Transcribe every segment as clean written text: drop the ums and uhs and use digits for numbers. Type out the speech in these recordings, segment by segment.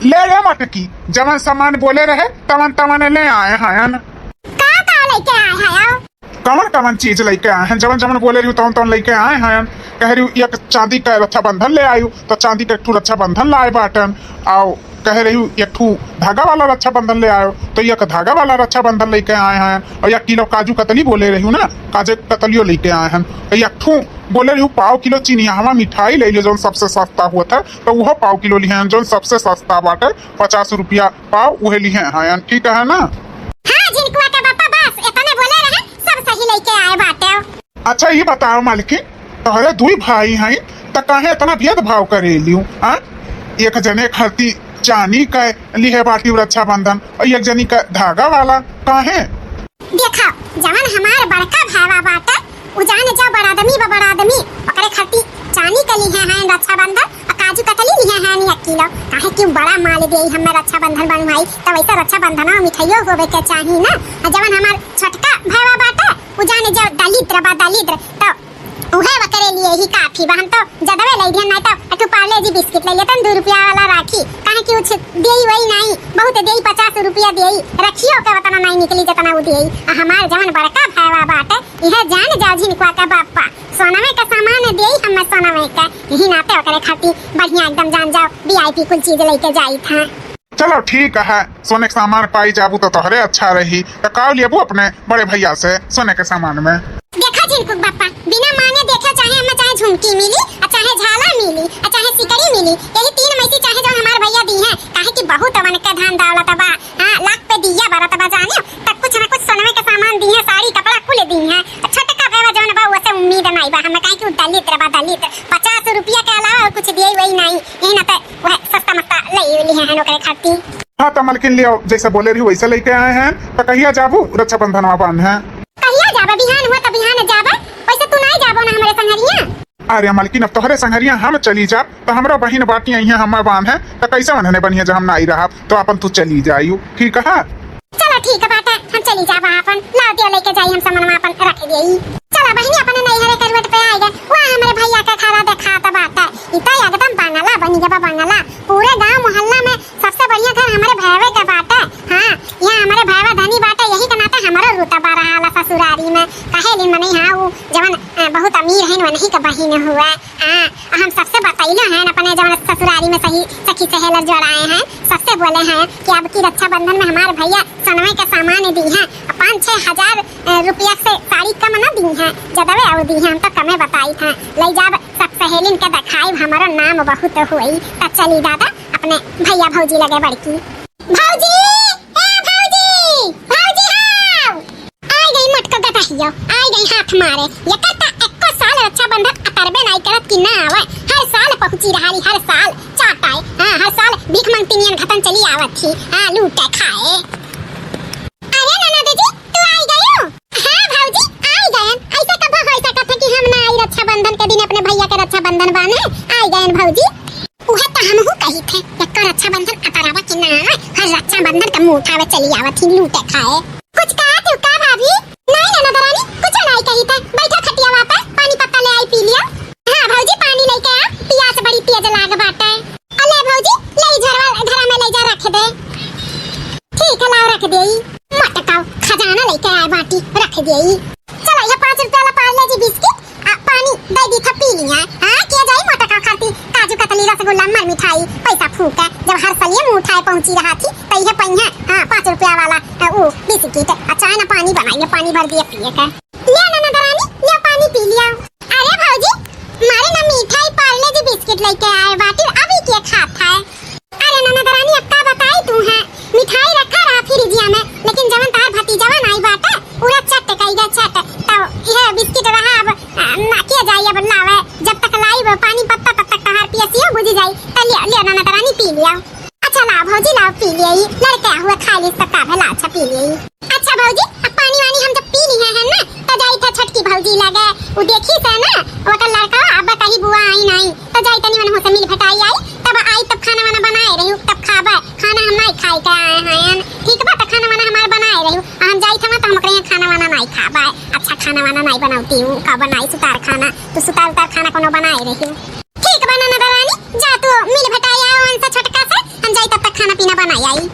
ले ये मटकी जवन सामान बोले रहे तवन तवन ले आए हैं का लेके आए हैं? कवन कवन चीज लेके आए हैं जवन जवन बोले रही तवन तवन लेके आए हैं। कह रही एक चांदी का रक्षाबंधन ले आयु तो चांदी का एक ठू रक्षाबंधन लाए बाटन आओ कह रही एक ठू धागा वाला रक्षाबंधन ले आयो तो एक धागा वाला रक्षाबंधन लेके आए हैं। और 1 किलो काजू कतली बोले रही ना काजू कतलियों लेके आए हैं। और 1 ठू बोले रही 1/2 किलो चिनियावा मिठाई ले लियो जो सबसे सस्ता हुआ था तो वह 1/2 किलो लिए हैं जो सबसे सस्ता बाटे 50 रुपया पाव वह लिए हैं। ठीक है ना? हाँ जिनको का पापा बस इतने बोले रहे सब सही लेके आए बाटे। अच्छा ये बताओ मालिकी तोहरे 2 भाई हैं तो काहे इतना भेदभाव करे लियो? एक जने खाती चांदी का लिए बाटी रक्षाबंधन और एक जनी का धागा वाला काहे? देखा जवन हमार बड़का भावा बाटे उ जाने जा बड़ा आदमी ओकरे खाती चांदी के लिए हैं रक्षाबंधन और काजू कतली लिए हैं 1 किलो काहे कि बड़ा माल दे हमें रक्षाबंधन बनवाई तो वैसे रक्षाबंधन में मिठाइयों होवे के चाहिए ना। जवन हमार छोटका भावा बाटे उ जाने जा दलिद्र तो उहे वकरे लिए ही काफी बहन तो जदवे ले दिया नहीं तो एक पार्ले जी बिस्किट ले लेतन 2 रुपया वाला राखी काहे कि उछ देई वही नहीं बहुत देई 50 रुपया देई रखियो के वतना नहीं निकली जतना उ देई। हमार जवन बड़का भावा बाटे इहे जान जा झिनकुआ का बापा सोनावे का सामान देई हमें सोनावे का यही नाते ओकरे खाती बढ़िया एकदम जान जाओ वीआईपी कुल चीज लेके जाई था। चलो ठीक है सोने के सामान पाई जाबू तो तोहरे अच्छा रही तो काव लेबू अपने बड़े भैया से सोने के सामान में। देखा झिनकुक बापा बिना मांगे देखे चाहे हमें चाहे झुमकी मिली और चाहे झाला मिली और चाहे सिकड़ी मिली यही 3 में से चाहे जो हमारे भैया दी हैं काहे कि बहुत अवन का धन दौलत बा। हां लाख पे दिया बारत बा जाने तब कुछ ना कुछ सोने के सामान दी है साड़ी कपड़ा कुल दी है। छोटा का जवन बा वैसे उम्मीद नहीं बा हमें काहे कि दलित 50 रुपया के अलावा और कुछ दिए वही नहीं यही ना तो वह सस्ता मस्ता ले लिए हैं ओकरे खाती। हाँ तो मलकिन लियो जैसे बोले रही वैसे लेके आए हैं तो कहिया जाबू रक्षाबंधन वापन है कहिया जाबा बिहान हुआ तो बिहान जाबा वैसे तू नहीं जाबो ना हमारे संगरिया। अरे मलकिन अब तोहरे संगरिया हम चली जा तो हमरा बहिन बाटी आई है हम बांध है तो कैसे मनने बनिए जब हम नहीं रहा तो अपन तू चली जायू। ठीक है चलो ठीक है बाटा हम चली जाबा अपन ला दियो लेके जाई हम सामान में अपन रख देई। चला बहिनी अपन नहीं हरे करवट पे आएगा वहां हमारे भैया का खाना देखा था बाटा इतना एकदम बंगला बनी जब बंगला पूरे गांव मोहल्ला में सबसे बढ़िया घर हमारे भैवे का बाटा। हां यहां हमारे भैवा धनी बाटा यही का नाता हमारा रुतबा रहा ला ससुरारी में कहे ले मने हां वो जवन बहुत अमीर है नहीं का बहिन हुआ। हां हम सबसे बताइलो हैं अपने जवन ससुरारी में सही सखी सहेलर जोड़ाए हैं सबसे बोले हैं कि अब की रक्षाबंधन में हमारे भैया सोनवे का सामान दी है 5-6 हजार रुपया से साड़ी कम ना दी है जदवे और दी है हम तो कमे बताई था ले जाब सब सहेलिन के दिखाई हमारा नाम बहुत हुई तो चली दादा अपने भैया भौजी लगे बड़की भौजी हां आई गई मटको गटहियो आई गई हाथ मारे ये करता 1 साल रक्षाबंधन अतरबे नहीं करत कि ना आवे हर साल पहुंची रही हर साल चाटाए। हां हर साल भीख मांगती नियन खतन चली आवत थी। हां लूटे खाए। अरे ननद जी तू आई गयो? हां भौजी आई गयन ऐसे कब हो सकत है कि हम ना आई रक्षाबंधन के दिन अपने भैया के रक्षाबंधन बाने आई गयन भौजी उहे तो हमहु कही थे एक रक्षाबंधन अतरावा कि ना हर रक्षाबंधन का मुंह उठावे चली आवत थी लूटे खाए। कुछ कहा तू का भाभी? नहीं ननद रानी कुछ नहीं कही थे बैठा खटिया वापा पानी पत्ता ले आई पी लिया। हां भौजी पानी लेके आ प्यास बड़ी तेज लाग बाटे। अले भौजी ले घर में ले जा रख दे। ठीक है लाओ रख देई मटकाओ खजाना लेके आए बाटी रख देई। चलो ये 5 रुपया ला पार्ले जी बिस्किट पानी दे दी था पी लिया। हां किया जाई मटका खाती काजू कतली रसगुल्ला मर मिठाई पैसा फूका जब हर साल ये मुंह उठाए पहुंची रहा थी तो ये पहिया। हां 5 रुपया वाला वो बिस्किट अच्छा ना पानी बनाइए पानी भर दिए पिए का ले ना दरानी ले पानी पी लिया। अरे भौजी मारे ना मिठाई पार्ले जी बिस्किट लेके आए बाटी अभी क्या खाता है? अरे ना दरानी अक्का बताई तू है मिठाई रखा रहा फ्रिजिया में लेकिन जवन तार भतीजवा नहीं बाटा पूरा चट कईगा चट तो ये बिस्किट रहा अब ना किया जाए अब लावे जब तक लाई पानी पत्ता तब तक तहार पियसियो बुझी जाई त ले ना दरानी पी लिया। अच्छा ला भौजी लाओ पी लिया लड़का हुआ खा ली तब का भला अच्छा पी लिया। अच्छा भौजी अब पानी वानी हम जब पी लिए हैं ना तो जाई था छटकी भौजी लगे वो देखी से ना ओकर लड़का अब बताई बुआ आई नहीं तो जाई तनी मन हो से मिल फटाई आई तब आई तब खाना वाना बनाए रही तब खाबा खाना हम नहीं खाई का आए हैं ठीक बा तो खाना वाना हमार बनाए रही हम जाई था तो हम ओकरे खाना वाना नहीं खाबा अच्छा खाना वाना नहीं बनाती हूं का बनाई सुतार खाना तो सुतार खाना कोनो बनाए रही ठीक बा ना रानी जा तू मिल फटाई आओ उनसे छटका से हम जाई तब खाना पीना बनाई आई।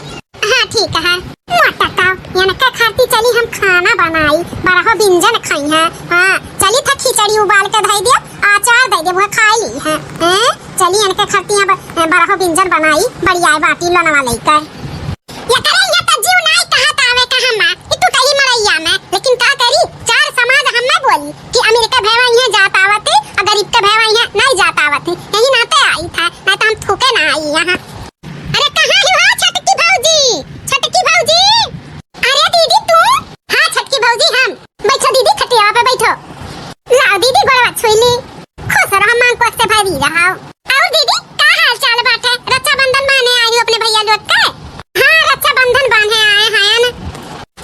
हाँ ठीक है मोटा का यानी का खाती चली हम खाना बनाई बड़ा व्यंजन खाई है। हाँ चली था खिचड़ी उबाल के धई दियो अचार दे दे वो खाई ली है। चली यानी का खाती है बड़ा व्यंजन बनाई बढ़िया बाटी लोनवा लेकर या करे या त जीव नहीं कहत आवे का हम्मा तू कही मरैया में लेकिन का करी चार समाज हम ना बोली कि अमेरिका भेवा यहाँ जात आवत और गरीब के भेवा यहाँ नहीं जात आवत यही नाते आई था ना तो हम थूके ना आई यहाँ। अरे कहां हो छटकी भौजी छटकी भौजी। अरे दीदी तू। हाँ छटकी भौजी हम बैठो दीदी खटिया पे बैठो लाओ दीदी गोड़वा छुईली खुश रहो मांग को से भरी रहो। और दीदी का हाल चाल बाटे रक्षाबंधन माने आई हो अपने भैया लोग के। हाँ रक्षाबंधन बांधे आए हैं ना।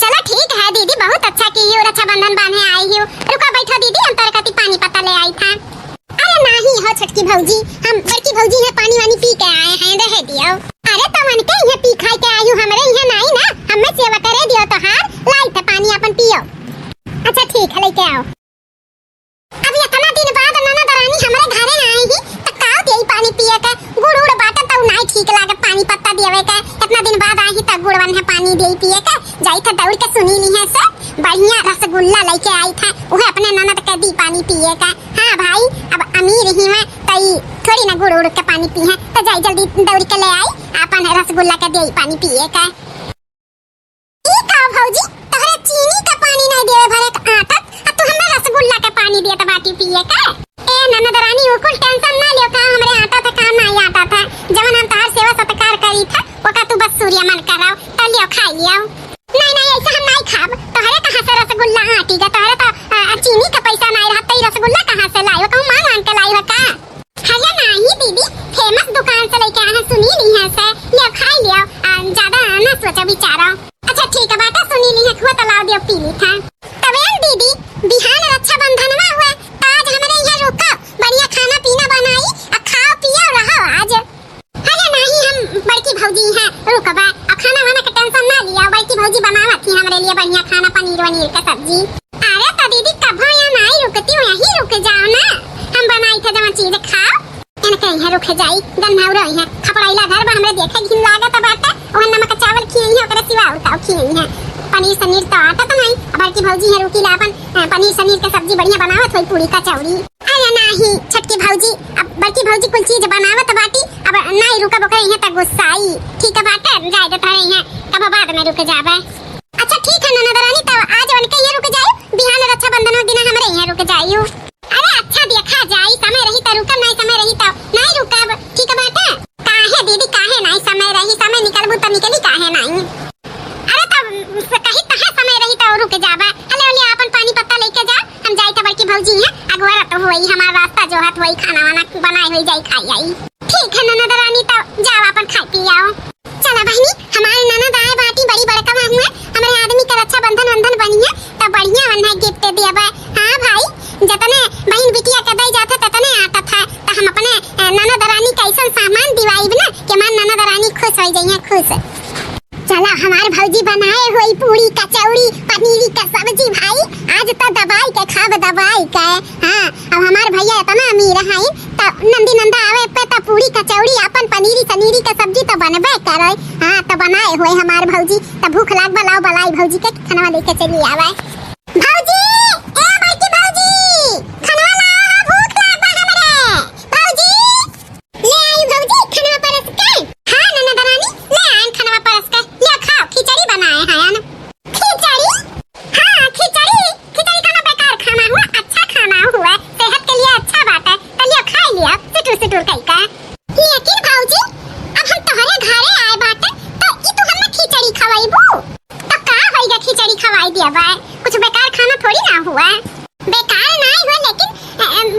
चलो ठीक है दीदी बहुत अच्छा की हो रक्षाबंधन बांधे आई हो। रुको बैठो दीदी हम तारे कति पानी पत्ता ले आई था। अरे नहीं हो छटकी भौजी हम बड़की भौजी है पानी वानी पी के आए हैं रह दियो। अरे तमन के ये पी खाई के आयु हमरे यहाँ नहीं ना हमें सेवा करे दियो तो हार लाई थे पानी अपन पियो। अच्छा ठीक है लेके आओ। अब इतना दिन बाद ननद रानी हमरे घरे आएगी तो का देई पानी पिए के गुड़ उड़ बाटा तो नहीं ठीक लागत पानी पत्ता देवे के इतना दिन बाद आई त गुड़वन है पानी देई पिए के जाई था दौड़ के सुनी ली है से बढ़िया रसगुल्ला लेके आई था वह अपने ननद के दी पानी पिए का। हाँ भाई अब अमीर ही मैं तई थोड़ी ना गुड़ उड़ के पानी पी है तो जाई जल्दी दौड़ के ले आई अपन रसगुल्ला के देई पानी पिए का। ई का भौजी तोहरे चीनी का पानी नहीं देवे भरे आटत तू हमें रसगुल्ला के पानी दिए तो बाटी पिए का। ए ननद रानी वो कुछ टेंशन ना लियो का हमरे आटा था काम नहीं आता था जवन हम तार सेवा सत्कार करी था वो का तू बस सूर्य मन कराओ तो लियो खा लियो। नहीं नहीं ऐसा हम नहीं खाब तोहरे कहां से रसगुल्ला आटी का तोहरे तो चीनी का पैसा नहीं रहा तो रसगुल्ला कहां से लायो कहूं मांग मांग के लाई का। हया नहीं दीदी फेमस दुकान से लेके आए सुनी ली है से लियो खा लियो ज्यादा ना सोचो विचारो। अच्छा ठीक है बेटा सुनी ली है खुआ तो लाओ दियो पी ली था। तवेल दीदी बिहान रक्षाबंधन में हुआ आज हमरे यहाँ रुको बढ़िया खाना पीना बनाई और खाओ पियो रहो आज। अरे नहीं हम बड़की भौजी हैं रुको बा अब खाना वाना का टेंशन ना लिया बड़की भौजी बनावत थी हमरे लिए बढ़िया खाना पनीर वनीर का सब्जी। अरे तो दीदी कब यहाँ नहीं रुकती हूँ यहीं रुक जाओ ना हम बनाई थे जब चीजें खाओ इनके यहाँ रुक जाई गन्ना रही है खपड़ाइला घर में हमरे देखे घिन लागत बाटे और नमक चावल खियई है ओकरे सिवा उताव खियई है पनीर सनीर तो आता तो नहीं बड़की भौजी है रुकी लापन पनीर सनीर का सब्जी बढ़िया बनावत होई पूरी कचौड़ी। अरे नहीं छटकी भौजी अब बड़की भौजी कुल चीज बनावत बाटी अब नहीं रुका बकरे यहाँ तक गुस्साई ठीक है बाटे जाए तो थारे यहाँ कब बाद में रुक जावे। अच्छा ठीक है ननद रानी तब आज उनके यहाँ रुक जाओ बिहान रक्षाबंधन दिन हमरे यहाँ रुक जाइयो। अरे अच्छा देखा जाई समय रही तो रुकम नहीं समय रही तो नहीं रुकब ठीक है बाटे। काहे दीदी काहे नहीं समय रही समय निकलबू तो निकली काहे नहीं। अरे तब कहीं कहां समय रही तो रुक जाबा हले हले अपन पानी पत्ता लेके जा हम जाई त बड़की भौजी है अगवा तो होई हमारा रास्ता जो हाथ वही खाना वाना बनाई होई जाई खाई आई। ठीक है ननद रानी तो जाओ अपन खाई पी आओ। चला बहनी हमारे ननद आए बाटी बड़ी बड़का हुए हमारे आदमी का रक्षाबंधन बंधन बनी है तो बढ़िया बन है गिफ्ट देबा। हां भाई जतने बहन बिटिया के दई जाता ततने आता था तो हम अपने ननद रानी का ऐसा सामान दिवाई ना कि हमार ननद रानी खुश हो जाइए खुश। चला हमारे भौजी बनाए हुई पूरी कचौड़ी पनीर का सब्जी भाई आज तो दबाई के खाब दबाई के। हाँ अब हमारे भैया इतना अमीर है तो नंदी नंदा आवे पे तो पूरी कचौड़ी अपन पनीरी सनीरी का सब्जी तो बनबे करे। हाँ तो बनाए हुए हमारे भौजी तो भूख लाग बलाओ बलाई भौजी के खाना लेके चली आवे। भौजी ए बड़की भौजी खाना लाओ भूख लाग बा हमरे भौजी ले आई भौजी खाना परस के। हाँ ननद रानी ले आई खाना परस के ले खाओ खिचड़ी बनाए हैं ना। खिचड़ी हाँ खिचड़ी खिचड़ी खाना बेकार खाना हुआ अच्छा खाना हुआ सेहत के लिए अच्छा बात है तो लियो खा लियो सिटुर सिटुर कई का। लेकिन भौजी अब हम तोहरे घरे आए बाटे तो ई तू हमें खिचड़ी खवाईबू तो का होइगा खिचड़ी खवाई दिया बा कुछ बेकार खाना थोड़ी ना हुआ बेकार नहीं हुआ लेकिन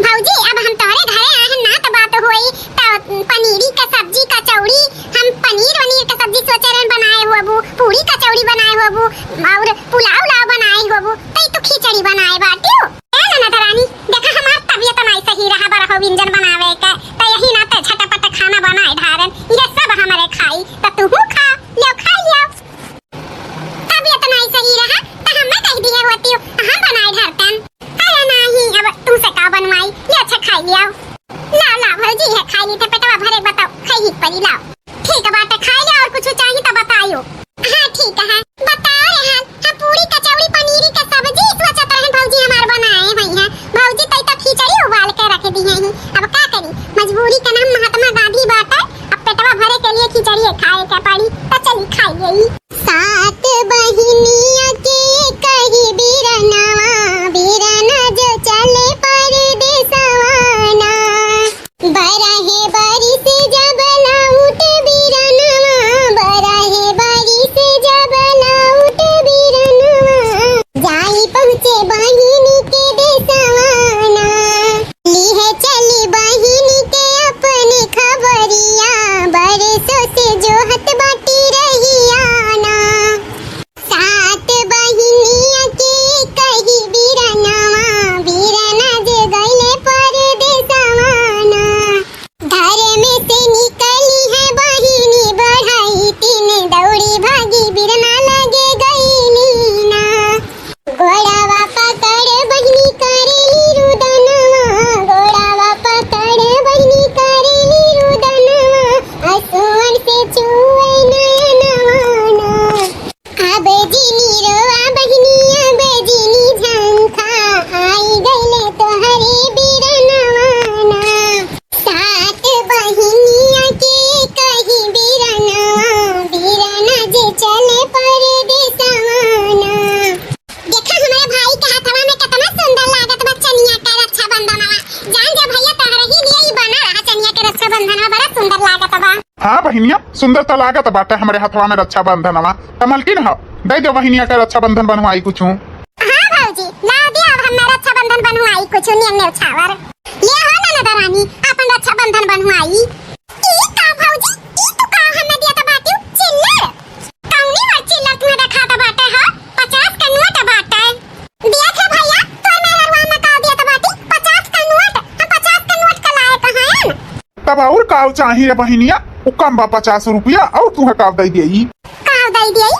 भौजी अब हम तोहरे घरे आए हैं ना तो बात हुई तो पनीरी का सब्जी कचौड़ी हम पनीर वनीर का सब्जी सोचे रहे बनाए हुआ बू पूरी कचौड़ी बनाए हुआ बू और पुलाव लाव बनाए हुआ बू तो खिचड़ी बनाए बाटियो। ए ननद रानी देखा हमार तबीयत नहीं सही रहा बड़ा व्यंजन बनावे का तो यही ना तो झटपट खाना बनाए ढारन ये सब हमारे खाई तो तू खा लियो खा लियो। तबीयत नहीं सही रहा तो हम कह दिए होती हम बनाए ढारतन। खिचड़ी खाए के पड़ी तो चली खाइए। सात बहिनिया के कही बीरनवा बीरना जो चले परदेसवाना बरहे बारी से जब लौट बीरनवा बरहे बारी से जब लौट बीरनवा जाई पहुँचे बहिनी के देसवाना लीहे चली बहिनी के अपने खबरिया बरसों से जो हत बाटी रहियाना सात बहिनिया के कही बीरनवा बीरना जे गईले परदेसवाना घर में से निकली है बहिनी बढ़ाई तीन दौड़ी भागी बीरना लगे गईली ना गोड़ावा पकड़ बहिनी करेली रुदनवा गोड़ावा पकड़ बहिनी करेली रुदनवा असुवन से चुए नयनवाना अब जीनी रोआ बहिनी अब जीनी झंखा आई गईले तोहरे बीरनवाना सात बहिनिया के कही बीरनवा बीरना जे चले परदेसवाना देखा हमारे भाई के हाथवा में कितना सुंदर लागत बा चनिया के रक्षाबंधनवा जान जा भैया तोहरे ही लिए ही बना रहा चनिया के रक्षाबंधनवा बड़ा सुंदर लागत बा। हाँ बहिनिया सुंदर तो लागत बाटे हमारे हथवा में रक्षाबंधनवा कमलकिन हो दे दो बहिनिया का रक्षाबंधन बनवाई कुछ। हाँ भौजी ला दिया अब हम रक्षाबंधन बनवाई कुछ नियम छावर ले हो ना नदरानी अपन रक्षाबंधन बनवाई ई का भौजी ई तो का हमें दिया त बाटी चिल्लर कौनी वर चिल्लर तुम्हें देखा त बाटे हो 50 का नोट बाटे दिया थे भैया तो मेरा रुआ में का दिया त बाटी 50 का नोट हम 50 का नोट का लाए कहां तब और काव चाहिए बहिनिया उ कम बा 50 रुपया और तू काव दे दिए काव दे दिए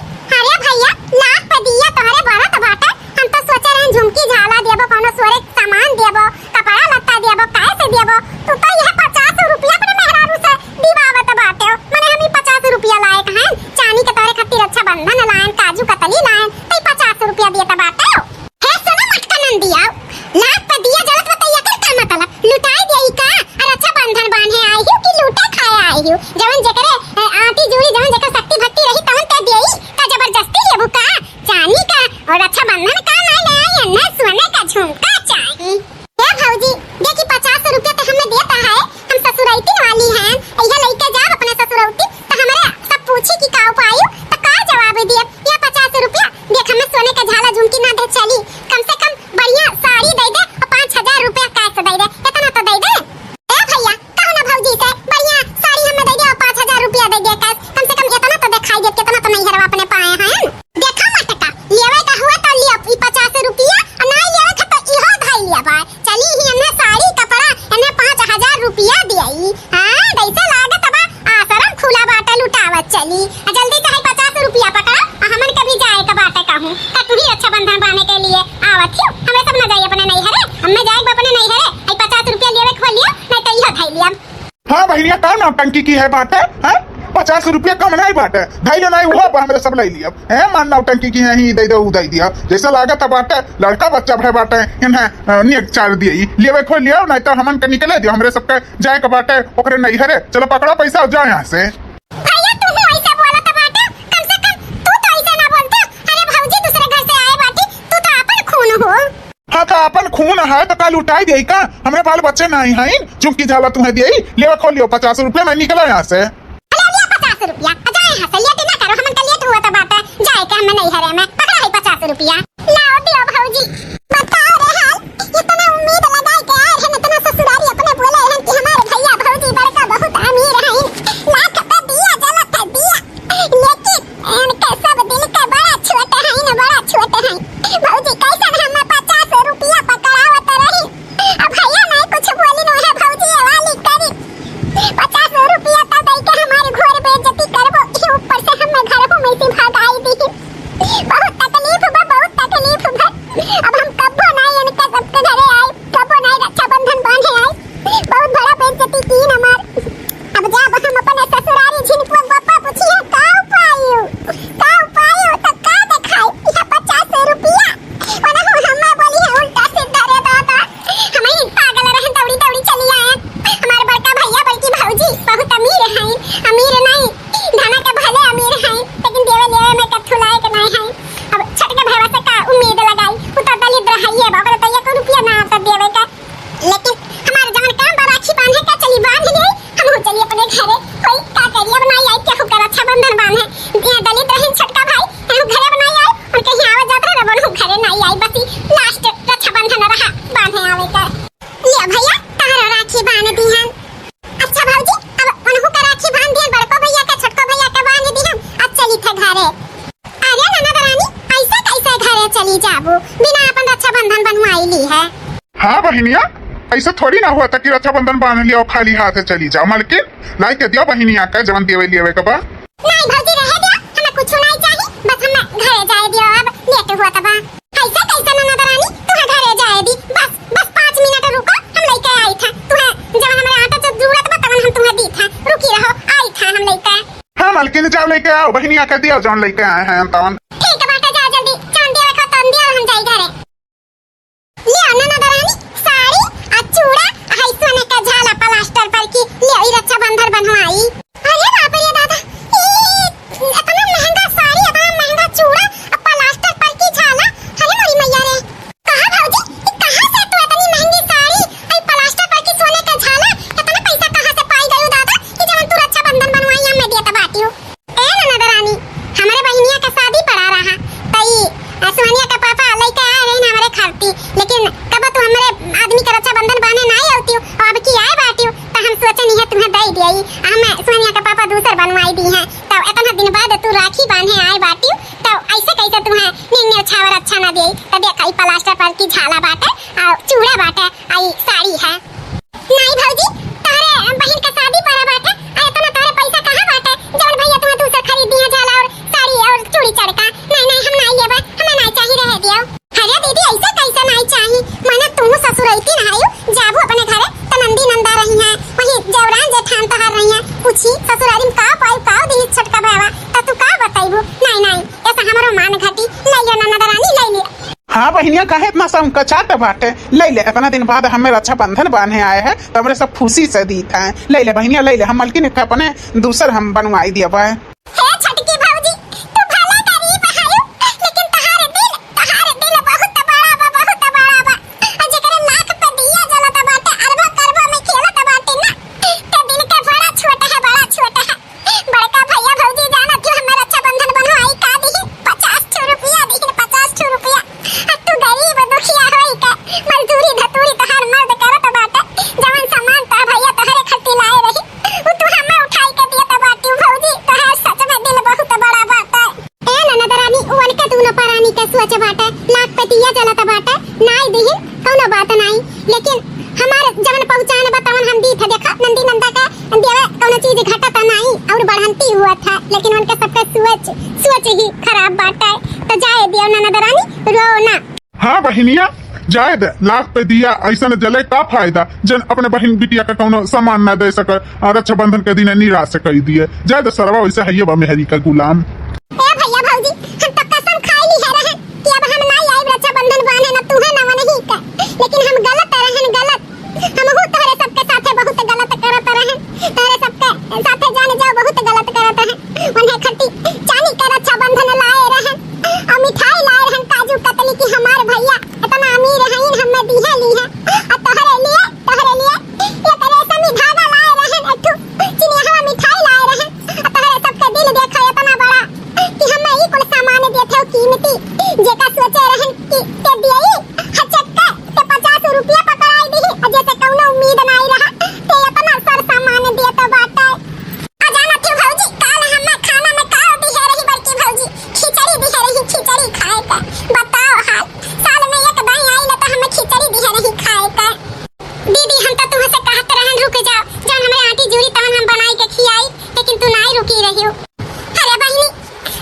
अरे भैया लाख पे दिया तोहरे बड़ा त बाटे हम तो सोचे रहे झुमकी झाला देबो कोनो सोरे सामान देबो कपड़ा लत्ता देबो काय से देबो तू तो यह 50 रुपया पर मेहरारू से दीवावत बाटे माने हम 50 रुपया लाए कहां चांदी के तोरे खातिर रक्षाबंधन लायन काजू कतली लायन तो 50 रुपया दिए त बाटे हे सुनो मटका नंदिया लाख पे दिया जलत बताइए कर का मतलब लुटाई देई का और रक्षाबंधन बांधे आई हूं कि लूटे खाए आई हूं जवन जेकरे आटी जुड़ी जवन जेकर शक्ति भक्ति रही तवन ते देई का जबरदस्ती लेबू का चांदी का और रक्षाबंधन का ना ले आई ना सोने का झुमका चाहिए हे भौजी देखी 50 रुपया तो हमें देता है हम ससुरैती वाली हैं यह लेके जा अपने ससुरौती तो हमारे सब पूछी कि का उपाय तो का जवाब दिए ये 50 रुपया देख हमें सोने का झाला झुमकी ना दे चली कम से कम बढ़िया साड़ी दे दे और 5000 रुपया कैश दे दे इतना तो दे दे ए भैया कहो ना भौजी से बढ़िया साड़ी हमें दे दे और 5000 रुपया दे दे कैश कम से कम इतना तो दिखाई दे कितना तो नहीं हरवा अपने पाए हैं देखा मटका लेवे का हुआ तो लिया 50 रुपया और नहीं लेवे का तो इहो धाई लिया भाई चली ही हमने साड़ी कपड़ा हमने 5000 रुपया दियाई हां कैसे लागत बा आसरम खुला बाटा लुटावत चली जल्दी से 50 रुपया पकड़ो और हमन कभी जाए का बाटे कहूं का तू ही रक्षाबंधन बांधने के लिए आवत हो हमें सब ना जाइए अपने नहीं हरे हमें जाए अपने नहीं हरे 50 रुपया लेवे खो लियो नहीं तो इहो धाई लिया। हाँ बहिनिया का नौटंकी की है बात है 50 रुपया कम नहीं बाटे ढाई नहीं हुआ पर हमरे सब ले लिया है मान नौटंकी की है ही दे दो दे दिया जैसा लागत है बाटे लड़का बच्चा भय बाटे इन्हें निक चार दिए लेवे खो लिया नहीं तो हमन के निकले दियो हमरे सबके जाए के बाटे ओकरे नहीं हरे चलो पकड़ो पैसा और जाओ यहाँ से। भैया तू ऐसा बोला तो बाटे कम से कम तू तो ऐसा ना बोलता अरे भौजी दूसरे घर से आए बाटी तू तो अपन खून हो। हाँ तो अपन खून है तो कल उठाई दे का हमरे बाल बच्चे नहीं हैं झुमकी झाला तुम्हें दिए लेवे खो लियो 50 रुपया मैं निकला यहाँ से। अरे लिया 50 रुपया जाए यहाँ से लेट ना करो हमन का लेट हुआ तो बाटे जाए के हमें नहीं हरे में पकड़ा है 50 रुपया लाओ दियो भौजी बताओ रे हाल इतना उम्मीद लगाई के आए हैं इतना ससुरारी अपने बोले हैं कि हमारे भैया भौजी बड़का बहुत अमीर हैं लाख पे दिया जलत है दिया लेकिन इनके सब दिल के बड़ा छोटे हैं ना बड़ा छोटे हैं भौजी कैसे हमें 50 रुपया पकड़ावत रही अब भैया नहीं कुछ बोली न है भौजी वाली करी 50 रुपया तो दे के हमारे घर बेइज्जती करबो ऊपर से हमें घर में से भागाई दी बहुत चली जाबू बिना अपन रक्षाबंधन बनवाई ली है। हाँ बहनिया, ऐसा थोड़ी ना हुआ था कि रक्षाबंधन बांध लिया और खाली हाथ चली जाओ। मालकिन लाई के दियो बहनिया का जवन देवे लेवे के बा। नहीं भौजी रहे दियो, हमें कुछ नहीं चाहिए, बस हमें घरे जाए दियो। अब लेट हुआ तबा कैसा कैसा ननदरानी तुम्हें घरे जाए दी। बस 5 मिनट रुको, हम लेके आई था तुम्हें जब हमारे आटा से जरूरत बा तब हम तुम्हें दी था। रुकी रहो, आई था हम लेके। हाँ मालकिन जाओ लेके आओ, बहनिया का दियो जवन लेके आए हैं तवन। ठीक है बेटा जाओ जल्दी, चांदी रखो तंदी और हम जाई घरे। लियो ननदरानी साड़ी और चूड़ा हई सोने का झाला प्लास्टर पर की लियो ई रक्षाबंधन बनवाई। अरे बाप रे दादा, इतना महंगा साड़ी, इतना महंगा चूड़ा और प्लास्टर पर की झाला। अरे मोरी मैया रे, कहां भौजी कहां से तू इतनी महंगी साड़ी और प्लास्टर पर की सोने का झाला इतना पैसा कहां से पाई गयो दादा कि जब तू रक्षाबंधन बनवाई हम मैं देता बाटी हूं। ए ननदरानी हमारे बहनिया का शादी पड़ा रहा तई सोनिया का पापा लेके आए रही ना हमारे खाती, लेकिन कब तू हमारे आदमी का रक्षाबंधन बांधे नहीं आती हो और अब की आए बाटी हो तो हम सोचे नहीं है तुम्हें दे दिया। हम सोनिया का पापा दूसर बनवाई दी है तो इतना दिन बाद तू राखी बांधे आए बाटी तो ऐसे कैसे तुम्हें निन्ने छावर अच्छा ना दे। तो देख आई प्लास्टर पर की झाला बाटे और चूड़ा बाटे आई साड़ी है। नहीं भौजी तारे बहन का शादी पड़ा बाटे आ इतना तारे पैसा कहां बाटे जवन भैया तुम्हें दूसर खरीद दिया झाला और साड़ी और चूड़ी चड़का। नहीं हम नहीं लेबे, हमें नहीं चाहिए रह दियो। अरे दीदी ऐसे कैसे नहीं चाहिए, माने तुम ससुरैती ना आयु जाबू अपने घरे त नंदी नंदा रही है वही जवरान जेठान तहार रही है पूछी ससुरारी में का पाई का दी छोटका भावा त तू का बताइबू। नहीं ऐसा हमरो मान घटी ले लियो ननदरानी ले लियो। हाँ बहनिया काहे इतना संकचात बाटे, ले ले इतना दिन बाद हमें रक्षाबंधन बांधे आए हैं तो हमरे सब खुशी से दी था। ले ले बहनिया ले ले, हम मलकिन के अपने दूसर हम बनवाई दिया बा। हे छटकी भौजी तू भला करी बहायु, लेकिन तहारे दिल बहुत बड़ा बा और जेकरे लाख पे दिया जलत बाटे अरबों करबों में खेलत बाटे ना ते दिल के बड़ा छोटा है बड़का भैया भौजी जाना कि हमें रक्षाबंधन बनवाई का दी 50 रुपया दी 50 रुपया। अब तू गरीब दुखिया होई का मजदूरी धतूरी तहार मर्द करत बाटे जवन सामान ता भैया तहरे खट्टी लाए रही वो तू हमें उठाई के दिया त बाटी भौजी तहार सच में दिल बहुत बड़ा बाटे। ए ननदरानी उवन के तू न परानी के सोच बाटे लाख पे दिया जलत बाटे नाई दिही कोनो बात नहीं, लेकिन हमारे जवन पहुंचाने बतावन हम दी था देखा नंदी नंदा का देवे कोनो चीज घटता नहीं और बढ़ंती हुआ था, लेकिन उनके सबका सोच ही खराब बाटे। तो जाए दियो ननदरानी रो ना। हाँ बहनिया जाए दे, लाख पे दिया ऐसा न जले का फायदा जन अपने बहन बिटिया का कोनो सामान न दे सकर और रक्षाबंधन के दिन निराश से कर दिए। जाए दे सरवा वैसे है ये मेहरी का गुलाम। ए भैया भौजी हम तो कसम खाई ली है रहे कि अब हम नहीं आए रक्षाबंधन बांधे ना तुहे ना नहीं का, लेकिन हम गलत हम हो तोहरे सबके साथे बहुत गलत करत रहन, तोहरे सबके साथे जाने जाओ बहुत गलत करत रहन। उन्हें खट्टी चानी के रक्षाबंधन लाए रहन और मिठाई लाए रहन काजू कतली की हमार भैया इतना अमीर हईन हमें दिहे ली है और तोहरे लिए ये तेरे समी धागा लाए रहन अठू चिनिया मिठाई लाए रहन और तोहरे सबके दिल देखो इतना बड़ा कि हमें ई कुल सामान देथे कीमती जेका सोचे रहन कि ते दिए हचक्का ते 50 रुपया पकड़ाई दी और जैसे कौनो उम्मीद नहीं रहा ते इतना सर सामान देता बाटा। आ जाना थी भौजी काल हमें खाना में का दी है रही बड़की भौजी खिचड़ी दी है रही खिचड़ी खाए का बताओ हाल साल में एक दाई आई ना तो हमें खिचड़ी दी है रही खाए का। दीदी हम तो तुमसे कहत रहन रुक जाओ जब हमारे आंटी जुड़ी तब हम बनाई के खियाई, लेकिन तू नहीं रुकी रही हो। अरे बहिनी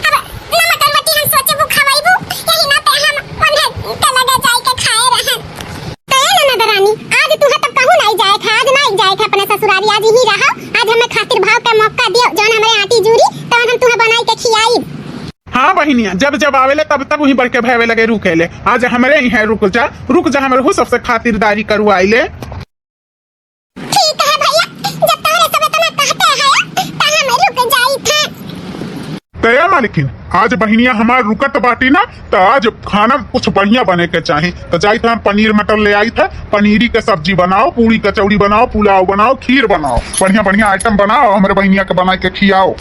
अब नमक रोटी हम सोचे वो खवाईबू यही ना ते हम उन्हें ते लगे जाए के खाए रहन। ननदरानी आज तू है तो कहूं नहीं जाए था, आज नहीं जाए था अपने ससुरारी, आज ही रहा। आज हमें खातिर भाव का मौका दियो जौन हमारे आंटी जुड़ी तब हम तुम्हें बनाई के खियाई। हाँ बहनिया जब आवेले तब वही बढ़ के भावे लगे रुकेले। आज हमारे ही है रुक जा हमारे हो सबसे खातिरदारी करवाइले। ठीक है भैया जब तोहरे सब इतना कहते हैं त हम रुक जाई थे। तया मालिकिन आज बहनिया हमार रुकत बाटी ना तो आज खाना कुछ बढ़िया बने के चाहे तो जाई था पनीर मटर ले आई था, पनीरी के सब्जी बनाओ, पूरी कचौड़ी बनाओ, पुलाव बनाओ, खीर बनाओ, बढ़िया आइटम बनाओ हमारे बहनिया के बना के खियाओ।